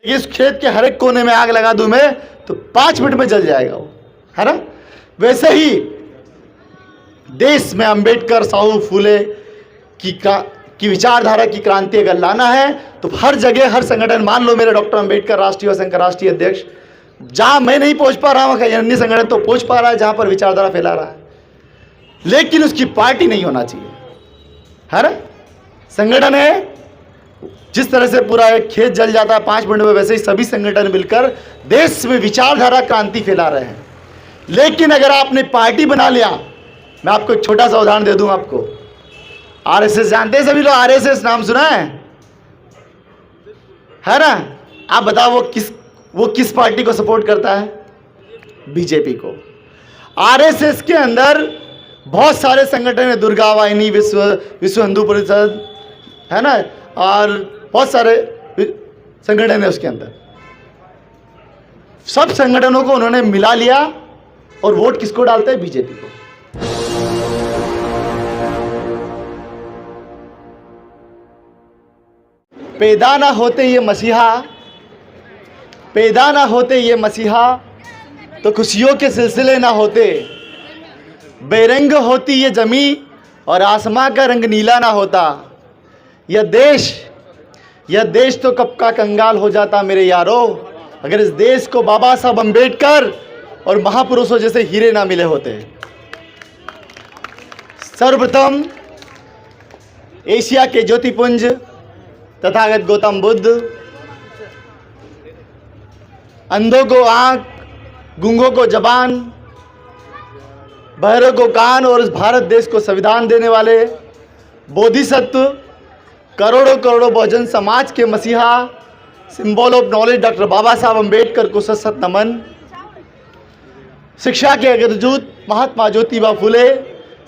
इस खेत के हर एक कोने में आग लगा दूं मैं तो 5 मिनट में जल जाएगा वो, है ना। वैसे ही देश में अंबेडकर, साहू, फूले की विचारधारा की क्रांति अगर लाना है तो हर जगह, हर संगठन, मान लो मेरे डॉक्टर अंबेडकर राष्ट्रीय और संघ राष्ट्रीय अध्यक्ष, जहां मैं नहीं पहुंच पा रहा हूं अन्य संगठन तो पहुंच पा रहा है जहां पर विचारधारा फैला रहा है, लेकिन उसकी पार्टी नहीं होना चाहिए, है ना। संगठन है, जिस तरह से पूरा एक खेत जल जाता है 5 मिनट में, वैसे ही सभी संगठन मिलकर देश में विचारधारा क्रांति फैला रहे हैं। लेकिन अगर आपने पार्टी बना लिया, मैं आपको एक छोटा सा उदाहरण दे दूं आपको। आरएसएस जानते हैं सभी लोग, आरएसएस नाम सुना है ना। आप बताओ वो किस पार्टी को सपोर्ट करता है? बीजेपी को। आरएसएस के अंदर बहुत सारे संगठन है, दुर्गा वाहिनी, विश्व हिंदू परिषद, है ना, और बहुत सारे संगठन है उसके अंदर। सब संगठनों को उन्होंने मिला लिया और वोट किसको डालते हैं? बीजेपी को। पैदा ना होते ये मसीहा, पैदा ना होते ये मसीहा तो खुशियों के सिलसिले ना होते। बेरंग होती ये जमी और आसमां का रंग नीला ना होता। यह देश तो कब का कंगाल हो जाता मेरे यारों, अगर इस देश को बाबा साहब अंबेडकर और महापुरुषों जैसे हीरे ना मिले होते। सर्वप्रथम एशिया के ज्योतिपुंज तथागत गौतम बुद्ध, अंधों को आंख, गूंगों को जबान, बहरों को कान और इस भारत देश को संविधान देने वाले बोधिसत्व, करोड़ों करोड़ों बहुजन समाज के मसीहा, सिंबल ऑफ नॉलेज डॉक्टर बाबा साहब अंबेडकर को सत नमन। शिक्षा के अग्रदूत महात्मा ज्योतिबा फूले,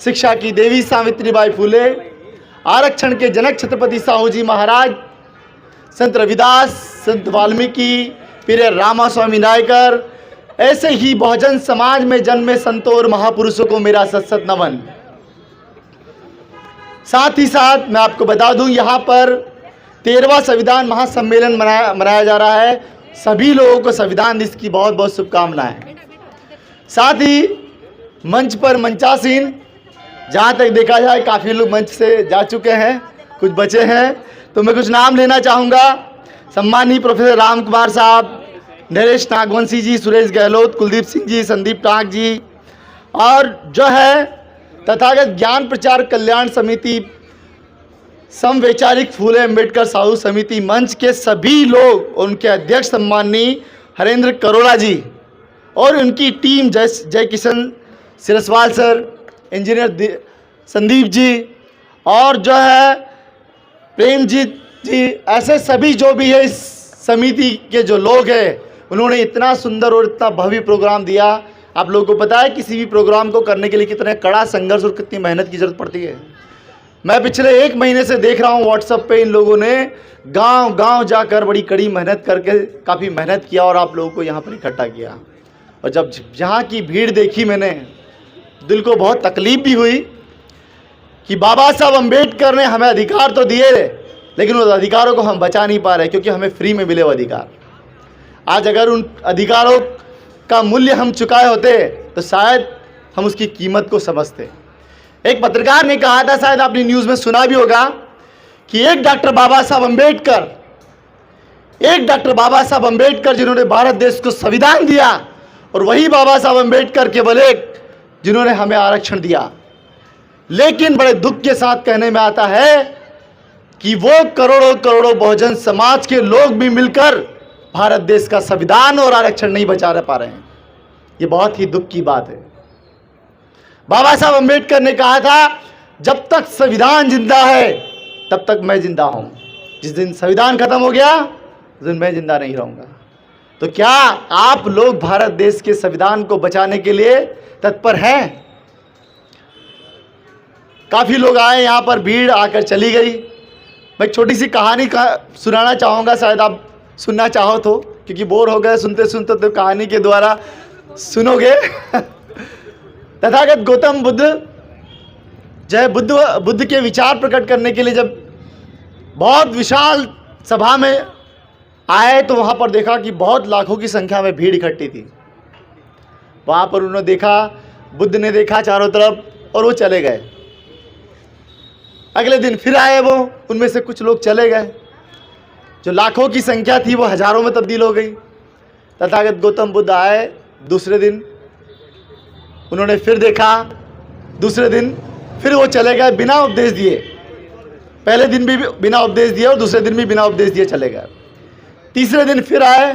शिक्षा की देवी सावित्रीबाई फूले, आरक्षण के जनक छत्रपति साहू जी महाराज, संत रविदास, संत वाल्मीकि, फिर रामास्वामी नायकर, ऐसे ही बहुजन समाज में जन्मे संतों और महापुरुषों को मेरा सत नमन। साथ ही साथ मैं आपको बता दूं, यहाँ पर 13वां संविधान महासम्मेलन मनाया जा रहा है। सभी लोगों को संविधान दिवस की बहुत बहुत शुभकामनाएं। साथ ही मंच पर मंचासीन, जहाँ तक देखा जाए काफ़ी लोग मंच से जा चुके हैं, कुछ बचे हैं, तो मैं कुछ नाम लेना चाहूँगा। सम्मानीय प्रोफेसर राम कुमार साहब, नरेश नागवंशी जी, सुरेश गहलोत, कुलदीप सिंह जी, संदीप टाक जी, और जो है तथागत ज्ञान प्रचार कल्याण समिति, समवैचारिक फूले अम्बेडकर साहू समिति मंच के सभी लोग, उनके अध्यक्ष सम्मानीय हरेंद्र करोड़ा जी और उनकी टीम, जय किशन सिरसवाल सर, इंजीनियर संदीप जी, और जो है प्रेमजीत जी, ऐसे सभी जो भी है इस समिति के जो लोग हैं, उन्होंने इतना सुंदर और इतना भव्य प्रोग्राम दिया। आप लोगों को पता है किसी भी प्रोग्राम को करने के लिए कितने कड़ा संघर्ष और कितनी मेहनत की ज़रूरत पड़ती है। मैं पिछले 1 महीने से देख रहा हूँ व्हाट्सएप पे इन लोगों ने गांव-गांव जाकर बड़ी कड़ी मेहनत करके काफ़ी मेहनत किया और आप लोगों को यहाँ पर इकट्ठा किया। और जब जहाँ की भीड़ देखी मैंने, दिल को बहुत तकलीफ भी हुई कि बाबा साहब अंबेडकर ने हमें अधिकार तो दिए, लेकिन उन अधिकारों को हम बचा नहीं पा रहे, क्योंकि हमें फ्री में मिले वो अधिकार। आज अगर उन अधिकारों का मूल्य हम चुकाए होते तो शायद हम उसकी कीमत को समझते। एक पत्रकार ने कहा था, शायद आपने न्यूज़ में सुना भी होगा, कि एक डॉक्टर बाबा साहब अंबेडकर जिन्होंने भारत देश को संविधान दिया, और वही बाबा साहब अंबेडकर केवल एक जिन्होंने हमें आरक्षण दिया। लेकिन बड़े दुख के साथ कहने में आता है कि वो करोड़ों करोड़ों बहुजन समाज के लोग भी मिलकर भारत देश का संविधान और आरक्षण नहीं बचा पा रहे हैं। ये बहुत ही दुख की बात है। बाबा साहब अंबेडकर ने कहा था, जब तक संविधान जिंदा है तब तक मैं जिंदा हूं, जिस दिन संविधान खत्म हो गया उस दिन मैं जिंदा नहीं रहूंगा। तो क्या आप लोग भारत देश के संविधान को बचाने के लिए तत्पर हैं? काफ़ी लोग आए, यहाँ पर भीड़ आकर चली गई। मैं एक छोटी सी कहानी सुनाना चाहूँगा, शायद आप सुनना चाहो तो, क्योंकि बोर हो गए सुनते सुनते, तो कहानी के द्वारा सुनोगे। तथागत गौतम बुद्ध जय बुद्ध के विचार प्रकट करने के लिए जब बहुत विशाल सभा में आए तो वहाँ पर देखा कि बहुत लाखों की संख्या में भीड़ इकट्ठी थी। वहाँ पर उन्होंने देखा, बुद्ध ने देखा चारों तरफ और वो चले गए। अगले दिन फिर आए वो, उनमें से कुछ लोग चले गए। जो लाखों की संख्या थी वो हजारों में तब्दील हो गई। तथागत गौतम बुद्ध आए, दूसरे दिन उन्होंने फिर देखा, दूसरे दिन फिर वो चले गए बिना उपदेश दिए। पहले दिन भी बिना उपदेश दिए और दूसरे दिन भी बिना उपदेश दिए चले गए। तीसरे दिन फिर आए,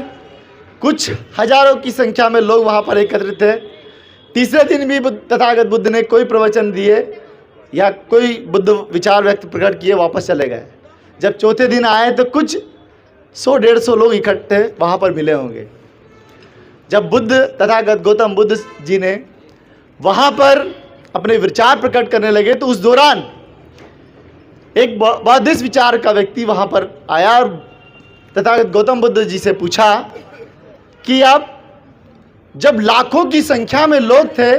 कुछ हजारों की संख्या में लोग वहाँ पर एकत्रित थे। तीसरे दिन भी तथागत बुद्ध ने कोई प्रवचन दिए या कोई बुद्ध विचार व्यक्त प्रकट किए, वापस चले गए। जब चौथे दिन आए तो कुछ 100-150 लोग इकट्ठे वहाँ पर मिले होंगे। जब बुद्ध तथागत गौतम बुद्ध जी ने वहाँ पर अपने विचार प्रकट करने लगे तो उस दौरान एक बौद्धिस्ट विचार का व्यक्ति वहाँ पर आया और तथागत गौतम बुद्ध जी से पूछा कि आप जब लाखों की संख्या में लोग थे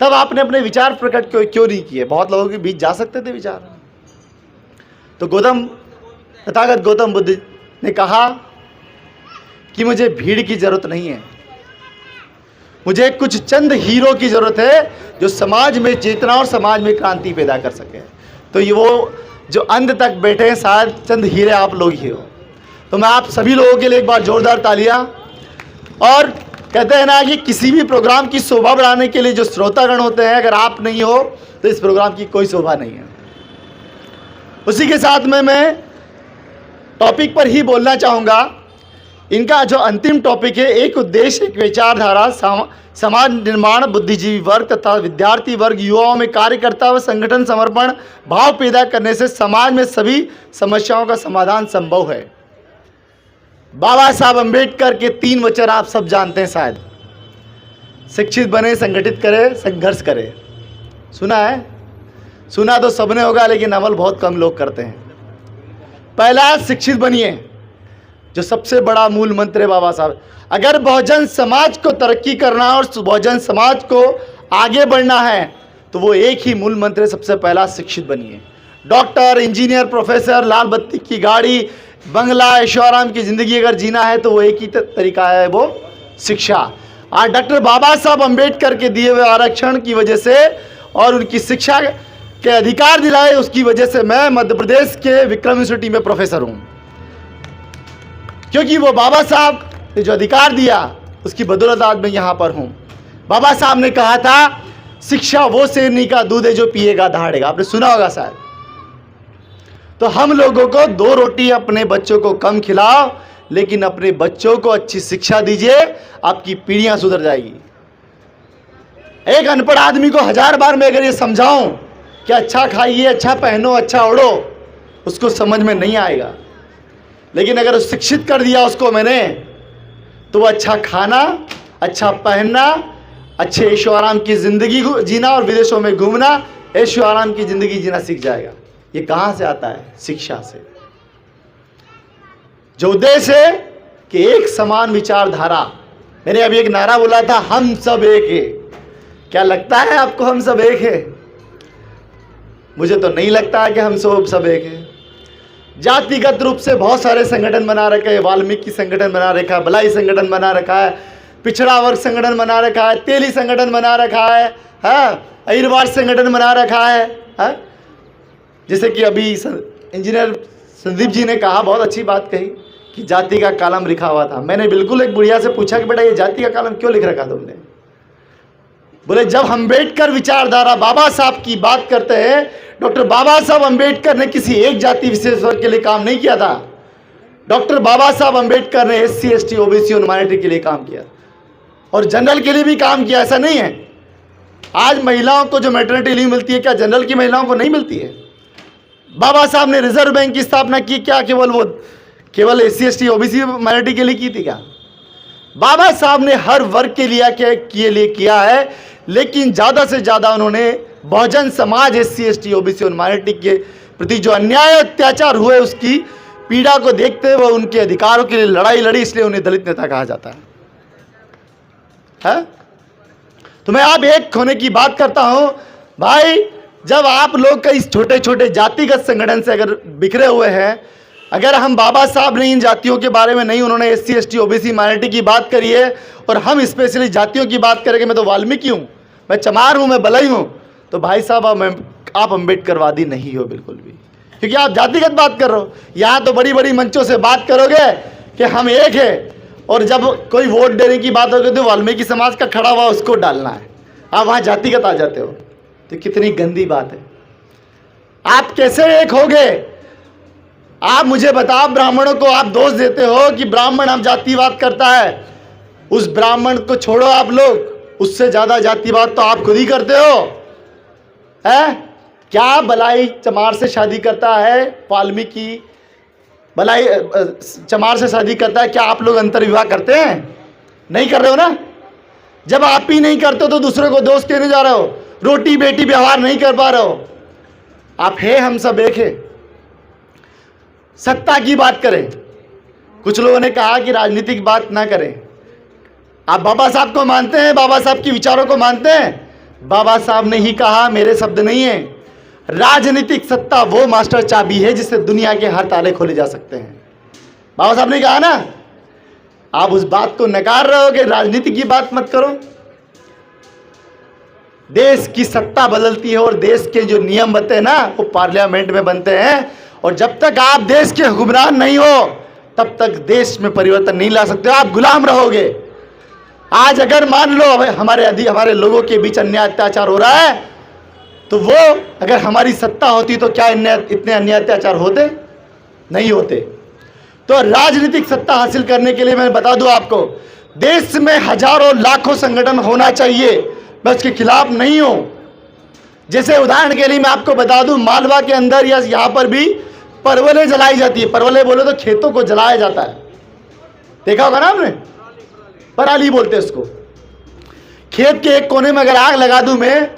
तब आपने अपने विचार प्रकट क्यों नहीं किए? बहुत लोगों के बीच जा सकते थे विचार। तो तथागत गौतम बुद्ध ने कहा कि मुझे भीड़ की जरूरत नहीं है, मुझे कुछ चंद हीरो की जरूरत है जो समाज में चेतना और समाज में क्रांति पैदा कर सके। तो ये वो जो अंत तक बैठे हैं, शायद चंद हीरे आप लोग ही हो। तो मैं आप सभी लोगों के लिए एक बार जोरदार तालियां। और कहते हैं ना कि किसी भी प्रोग्राम की शोभा बढ़ाने के लिए जो श्रोतागण होते हैं, अगर आप नहीं हो तो इस प्रोग्राम की कोई शोभा नहीं है। उसी के साथ में मैं टॉपिक पर ही बोलना चाहूँगा। इनका जो अंतिम टॉपिक है, एक उद्देश्य, एक विचारधारा, समाज निर्माण, बुद्धिजीवी वर्ग तथा विद्यार्थी वर्ग, युवाओं में कार्यकर्ता व संगठन समर्पण भाव पैदा करने से समाज में सभी समस्याओं का समाधान संभव है। बाबा साहब अम्बेडकर के 3 वचन आप सब जानते हैं शायद। शिक्षित बने, संगठित करे, संघर्ष करे। सुना है? सुना तो सबने होगा, लेकिन अमल बहुत कम लोग करते हैं। पहला, शिक्षित बनिए, जो सबसे बड़ा मूल मंत्र है बाबा साहब। अगर बहुजन समाज को तरक्की करना और बहुजन समाज को आगे बढ़ना है तो वो एक ही मूल मंत्र है, सबसे पहला शिक्षित बनिए। डॉक्टर, इंजीनियर, प्रोफेसर, लाल बत्ती की गाड़ी, बंगला, ऐशोआराम की ज़िंदगी अगर जीना है तो वो एक ही तरीका है, वो शिक्षा। आज डॉक्टर बाबा साहब अम्बेडकर के दिए हुए आरक्षण की वजह से और उनकी शिक्षा के अधिकार दिलाए, उसकी वजह से मैं मध्य प्रदेश के विक्रम यूनिवर्सिटी में प्रोफेसर हूँ। क्योंकि वो बाबा साहब ने जो अधिकार दिया उसकी बदौलत आज मैं यहाँ पर हूँ। बाबा साहब ने कहा था, शिक्षा वो शेरनी का दूध है जो पिएगा दहाड़ेगा। आपने सुना होगा शायद। तो हम लोगों को 2 रोटी अपने बच्चों को कम खिलाओ, लेकिन अपने बच्चों को अच्छी शिक्षा दीजिए, आपकी पीढ़ियां सुधर जाएगी। एक अनपढ़ आदमी को 1000 बार मैं अगर ये समझाऊं कि अच्छा खाइए, अच्छा पहनो, अच्छा ओढ़ो, उसको समझ में नहीं आएगा। लेकिन अगर शिक्षित कर दिया उसको मैंने, तो वो अच्छा खाना, अच्छा पहनना, अच्छे ऐशो आराम की ज़िंदगी जीना और विदेशों में घूमना, ऐशो आराम की ज़िंदगी जीना सीख जाएगा। ये कहाँ से आता है? शिक्षा से। जो उद्देश्य है कि एक समान विचारधारा। मैंने अभी एक नारा बोला था, हम सब एक है। क्या लगता है आपको हम सब एक है? मुझे तो नहीं लगता है कि हम सब एक है। जातिगत रूप से बहुत सारे संगठन बना रखे हैं। वाल्मीकि संगठन बना रखा है, भलाई संगठन बना रखा है, पिछड़ा वर्ग संगठन बना रखा है, तेली संगठन बना रखा है, अहिरवार संगठन बना रखा है। जैसे कि अभी इंजीनियर संदीप जी ने कहा, बहुत अच्छी बात कही कि जाति का कॉलम लिखा हुआ था। मैंने बिल्कुल एक बुढ़िया से पूछा कि बेटा ये जाति का कॉलम क्यों लिख रखा तुमने? बोले जब अम्बेडकर विचारधारा बाबा साहब की बात करते हैं, डॉक्टर बाबा साहब अम्बेडकर ने किसी एक जाति विशेष वर्ग के लिए काम नहीं किया था। डॉक्टर बाबा साहब अम्बेडकर ने SC ST OBC और माइनॉरिटी के लिए काम किया और जनरल के लिए भी काम किया। ऐसा नहीं है आज महिलाओं को जो मैटरनिटी लीव मिलती है, क्या जनरल की महिलाओं को नहीं मिलती है? बाबा साहब ने रिजर्व बैंक की स्थापना की, क्या केवल SC ST OBC माइनॉरिटी के लिए की थी? क्या बाबा साहब ने हर वर्ग के लिए किया है, लेकिन ज़्यादा से ज़्यादा उन्होंने Bahujan Samaj SC ST OBC और माइनॉरिटी के प्रति जो अन्याय अत्याचार हुए उसकी पीड़ा को देखते हुए उनके अधिकारों के लिए लड़ाई लड़ी, इसलिए उन्हें दलित नेता कहा जाता है? तो मैं आप एक होने की बात करता हूं भाई। जब आप लोग कई छोटे छोटे जातिगत संगठन से अगर बिखरे हुए हैं अगर हम बाबा साहब ने इन जातियों के बारे में नहीं, उन्होंने SC ST OBC माइनॉरिटी की बात करी है और हम स्पेशली जातियों की बात करेंगे, मैं तो वाल्मीकि हूँ, मैं चमार हूँ, मैं बलई हूँ, तो भाई साहब आप अम्बेडकरवादी नहीं हो बिल्कुल भी, क्योंकि आप जातिगत बात कर रहे हो। यहाँ तो बड़ी बड़ी मंचों से बात करोगे कि हम एक है, और जब कोई वोट देने की बात होगी तो वाल्मीकि समाज का खड़ा हुआ उसको डालना है, आप वहाँ जातिगत आ जाते हो, तो कितनी गंदी बात है। आप कैसे एक हो गए? आप मुझे बताओ, ब्राह्मणों को आप दोष देते हो कि ब्राह्मण हम जातिवाद करता है, उस ब्राह्मण को छोड़ो आप लोग, उससे ज्यादा जातिवाद तो आप खुद ही करते हो। है क्या बलाई चमार से शादी करता है, वाल्मीकि बलाई चमार से शादी करता है, क्या आप लोग अंतर्विवाह करते हैं? नहीं कर रहे हो ना। जब आप ही नहीं करते हो तो दूसरों को दोष देने जा रहे हो, रोटी बेटी व्यवहार नहीं कर पा रहे हो। आप है, हम सब एक है। सत्ता की बात करें, कुछ लोगों ने कहा कि राजनीतिक बात ना करें। आप बाबा साहब को मानते हैं, बाबा साहब के विचारों को मानते हैं? बाबा साहब ने ही कहा, मेरे शब्द नहीं है। राजनीतिक सत्ता वो मास्टर चाबी है जिससे दुनिया के हर ताले खोले जा सकते हैं, बाबा साहब ने कहा ना। आप उस बात को नकार रहे हो कि राजनीति की बात मत करो। देश की सत्ता बदलती है और देश के जो नियम बनते हैं ना, वो पार्लियामेंट में बनते हैं, और जब तक आप देश के हुक्मरान नहीं हो तब तक देश में परिवर्तन नहीं ला सकते, आप गुलाम रहोगे। आज अगर मान लो हमारे लोगों के बीच अन्याय अत्याचार हो रहा है, तो वो अगर हमारी सत्ता होती तो क्या इतने अन्याय अत्याचार होते? नहीं होते। तो राजनीतिक सत्ता हासिल करने के लिए मैं बता दूं आपको, देश में हजारों लाखों संगठन होना चाहिए, मैं उसके खिलाफ नहीं हूं। जैसे उदाहरण के लिए मैं आपको बता दूं, मालवा के अंदर या यहां पर भी परवलें जलाई जाती है। परवले बोले तो खेतों को जलाया जाता है, देखा होगा ना आपने, पराली बोलते हैं उसको। खेत के एक कोने में अगर आग लगा दूं मैं,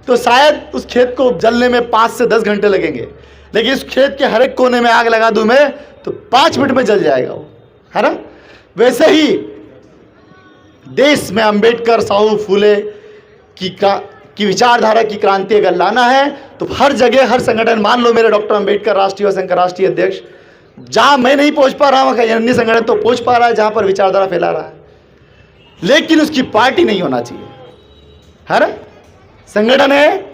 तो शायद उस खेत को जलने में 5 से 10 घंटे लगेंगे, लेकिन इस खेत के हर एक कोने में आग लगा दूं मैं तो 5 मिनट में जल जाएगा वो, है ना। वैसे ही देश में अंबेडकर, साहू, फूले की विचारधारा की क्रांति अगर लाना है तो हर जगह, हर संगठन, मान लो मेरे डॉक्टर अंबेडकर राष्ट्रीय और संघ राष्ट्रीय अध्यक्ष, जहां मैं नहीं पहुंच पा रहा हूं अन्य संगठन तो पहुंच पा रहा है, जहां पर विचारधारा फैला रहा है, लेकिन उसकी पार्टी नहीं होना चाहिए। है ना, संगठन है,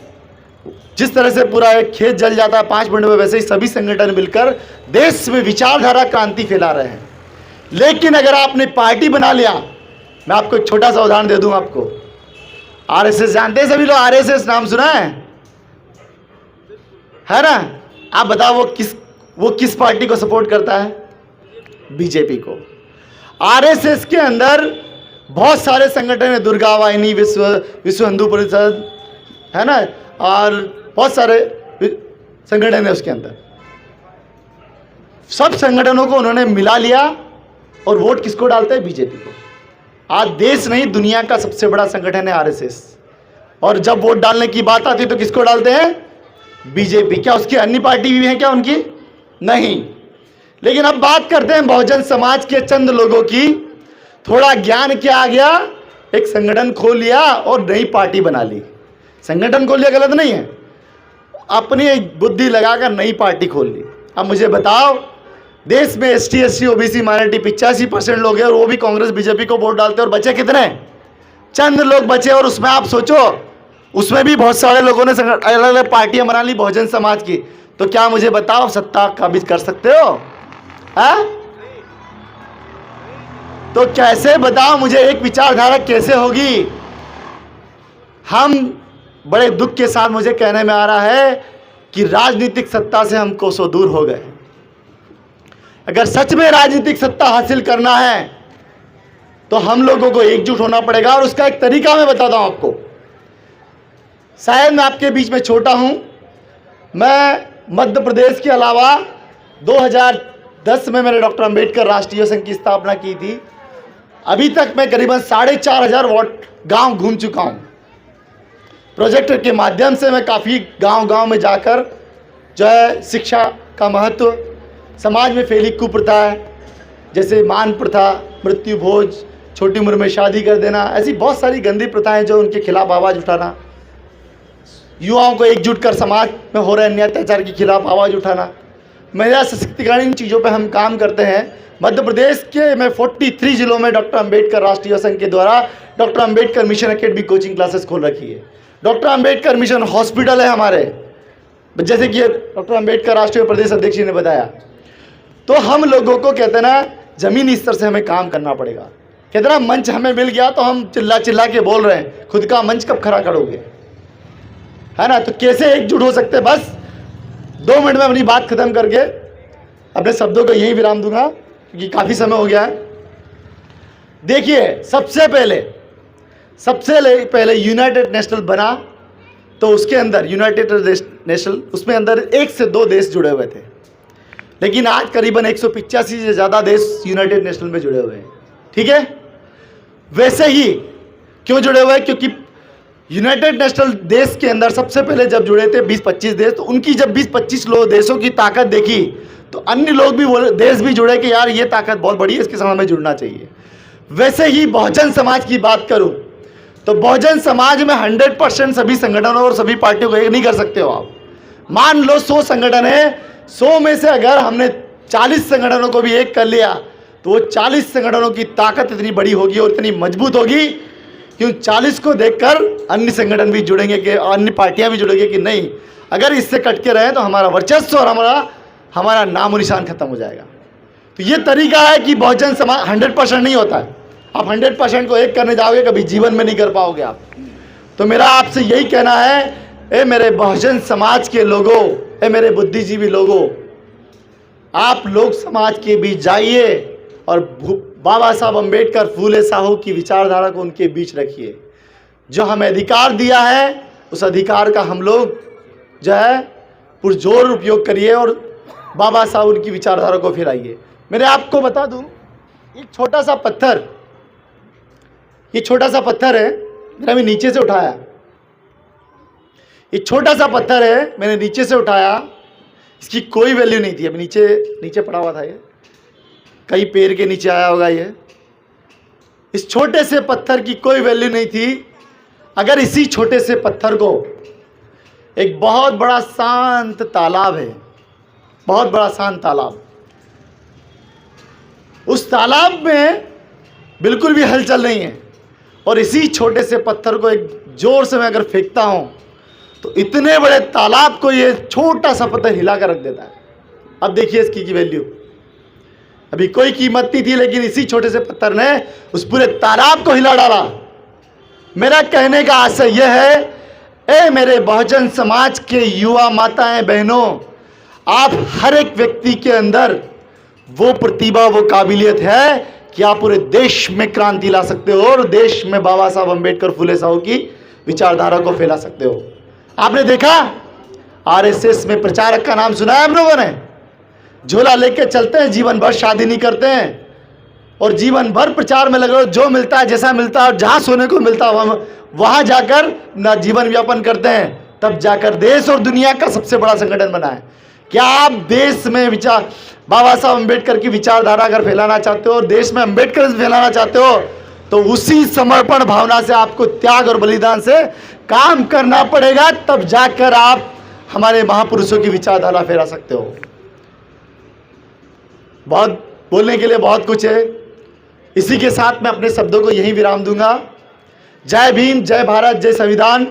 जिस तरह से पूरा एक खेत जल जाता है 5 मिनट में, वैसे ही सभी संगठन मिलकर देश में विचारधारा क्रांति फैला रहे हैं। लेकिन अगर आपने पार्टी बना लिया, मैं आपको एक छोटा सा उदाहरण दे दूं आपको। RSS जानते हैं सभी लोग, RSS नाम सुना है ना। आप बताओ वो किस पार्टी को सपोर्ट करता है? बीजेपी को। RSS के अंदर बहुत सारे संगठन है, दुर्गा वाहिनी, विश्व हिंदू परिषद, है ना, और बहुत सारे संगठन है उसके अंदर। सब संगठनों को उन्होंने मिला लिया और वोट किसको डालते हैं? बीजेपी को। आज देश नहीं, दुनिया का सबसे बड़ा संगठन है RSS, और जब वोट डालने की बात आती है तो किसको डालते हैं? बीजेपी। क्या उसकी अन्य पार्टी भी है क्या उनकी? नहीं। लेकिन अब बात करते हैं बहुजन समाज के चंद लोगों की। थोड़ा ज्ञान क्या आ गया, एक संगठन खोल लिया और नई पार्टी बना ली। संगठन खोल लिया गलत नहीं है, अपनी बुद्धि लगाकर नई पार्टी खोल ली। अब मुझे बताओ, देश में ST SC OBC माइनॉरिटी 85% लोग हैं और वो भी कांग्रेस बीजेपी को वोट डालते हैं, और बचे कितने? चंद लोग बचे। और उसमें आप सोचो, उसमें भी बहुत सारे लोगों ने अलग अलग पार्टियां बना ली बहुजन समाज की। तो क्या मुझे बताओ, सत्ता काबिज कर सकते हो? है तो कैसे बताओ मुझे, एक विचारधारा कैसे होगी? हम बड़े दुख के साथ मुझे कहने में आ रहा है कि राजनीतिक सत्ता से हम कोसों दूर हो गए। अगर सच में राजनीतिक सत्ता हासिल करना है तो हम लोगों को एकजुट होना पड़ेगा, और उसका एक तरीका मैं बताता हूं आपको। शायद मैं आपके बीच में छोटा हूं, मैं मध्य प्रदेश के अलावा 2010 में मैंने डॉक्टर अंबेडकर राष्ट्रीय संघ की स्थापना की थी। अभी तक मैं करीबन 4,500 वार्ड गांव घूम चुका हूं। प्रोजेक्ट के माध्यम से मैं काफ़ी गांव-गांव में जाकर जो है शिक्षा का महत्व, समाज में फैली कुप्रथा है जैसे मान प्रथा, मृत्यु भोज, छोटी उम्र में शादी कर देना, ऐसी बहुत सारी गंदी प्रथाएं जो उनके खिलाफ आवाज़ उठाना, युवाओं को एकजुट कर समाज में हो रहे अन्याय अत्याचार के खिलाफ आवाज़ उठाना, महिला सशक्तिकरण, इन चीज़ों पे हम काम करते हैं। मध्य प्रदेश के मैं 43 जिलों में डॉक्टर अंबेडकर राष्ट्रीय युवा संघ के द्वारा doctor Ambedkar mission academy coaching classes खोल रखी है। डॉक्टर अंबेडकर मिशन हॉस्पिटल है हमारे, जैसे कि डॉक्टर अंबेडकर राष्ट्रीय प्रदेश अध्यक्ष जी ने बताया। तो हम लोगों को कहते ना ज़मीनी स्तर से हमें काम करना पड़ेगा। कहते ना मंच हमें मिल गया तो हम चिल्ला चिल्ला के बोल रहे हैं, खुद का मंच कब खड़ा करोगे, है ना। तो कैसे एकजुट हो सकते हैं? बस 2 मिनट में अपनी बात खत्म करके अपने शब्दों को यही विराम दूंगा क्योंकि काफ़ी समय हो गया है। देखिए, सबसे पहले यूनाइटेड नेशनल बना तो उसके अंदर यूनाइटेड नेशनल, उसमें अंदर 1 से 2 देश जुड़े हुए थे, लेकिन आज करीबन 185 से ज़्यादा देश यूनाइटेड नेशनल में जुड़े हुए हैं। ठीक है, वैसे ही क्यों जुड़े हुए हैं? क्योंकि यूनाइटेड नेशनल देश के अंदर सबसे पहले जब जुड़े थे 20-25 देश, तो उनकी जब 20-25 देशों की ताकत देखी तो अन्य लोग भी देश भी जुड़े कि यार ये ताकत बहुत बड़ी है, इसके साथ हमें जुड़ना चाहिए। वैसे ही बहुजन समाज की बात करूं तो बहुजन समाज में 100% सभी संगठनों और सभी पार्टियों को एक नहीं कर सकते हो आप। मान लो 100 संगठन है, 100 में से अगर हमने 40 संगठनों को भी एक कर लिया तो वो 40 संगठनों की ताकत इतनी बड़ी होगी और इतनी मजबूत होगी क्यों 40 को देखकर अन्य संगठन भी जुड़ेंगे कि अन्य पार्टियां भी जुड़ेंगे कि नहीं, अगर इससे कट के रहे तो हमारा वर्चस्व और हमारा नामो निशान खत्म हो जाएगा। तो ये तरीका है कि बहुजन समाज 100% नहीं होता है। आप 100% को एक करने जाओगे कभी जीवन में नहीं कर पाओगे आप। तो मेरा आपसे यही कहना है, ए मेरे बहुजन समाज के लोगों, ए मेरे बुद्धिजीवी लोगों, आप लोग समाज के बीच जाइए और बाबा साहब अम्बेडकर, फूले साहू की विचारधारा को उनके बीच रखिए। जो हमें अधिकार दिया है उस अधिकार का हम लोग जो है पुरजोर उपयोग करिए और बाबा साहब उनकी विचारधारा को फैलाइए। मेरे आपको बता दूं, एक छोटा सा पत्थर, ये छोटा सा पत्थर है, मैंने अभी नीचे से उठाया। ये छोटा सा पत्थर है, मैंने नीचे से उठाया, इसकी कोई वैल्यू नहीं थी। अभी नीचे पड़ा हुआ था, ये कई पेड़ के नीचे आया होगा। ये इस छोटे से पत्थर की कोई वैल्यू नहीं थी अगर इसी छोटे से पत्थर को एक बहुत बड़ा शांत तालाब है, बहुत बड़ा शांत तालाब, उस तालाब में बिल्कुल भी हलचल नहीं है और इसी छोटे से पत्थर को एक जोर से मैं अगर फेंकता हूं तो इतने बड़े तालाब को ये छोटा सा पत्थर हिला कर रख देता है। अब देखिए इसकी की वैल्यू, अभी कोई कीमत नहीं थी लेकिन इसी छोटे से पत्थर ने उस पूरे तालाब को हिला डाला। मेरा कहने का आशय यह है, ए मेरे बहुजन समाज के युवा माताएं बहनों, आप हर एक व्यक्ति के अंदर वो प्रतिभा, वो काबिलियत है कि आप पूरे देश में क्रांति ला सकते हो और देश में बाबा साहब अम्बेडकर, फूले साहू की विचारधारा को फैला सकते हो। आपने देखा आरएसएस में प्रचारक का नाम सुना है आप लोगों ने? झोला लेके चलते हैं, जीवन भर शादी नहीं करते हैं और जीवन भर प्रचार में लगे, जो मिलता है, जैसा मिलता है और जहाँ सोने को मिलता है वहाँ जाकर ना जीवन व्यापन करते हैं। तब जाकर देश और दुनिया का सबसे बड़ा संगठन बना है। क्या आप देश में विचार बाबा साहब अम्बेडकर की विचारधारा अगर फैलाना चाहते हो और देश में अम्बेडकर फैलाना चाहते हो तो उसी समर्पण भावना से आपको त्याग और बलिदान से काम करना पड़ेगा, तब जाकर आप हमारे महापुरुषों की विचारधारा फैला सकते हो। बहुत बोलने के लिए बहुत कुछ है, इसी के साथ मैं अपने शब्दों को यहीं विराम दूंगा। जय भीम, जय भारत, जय संविधान।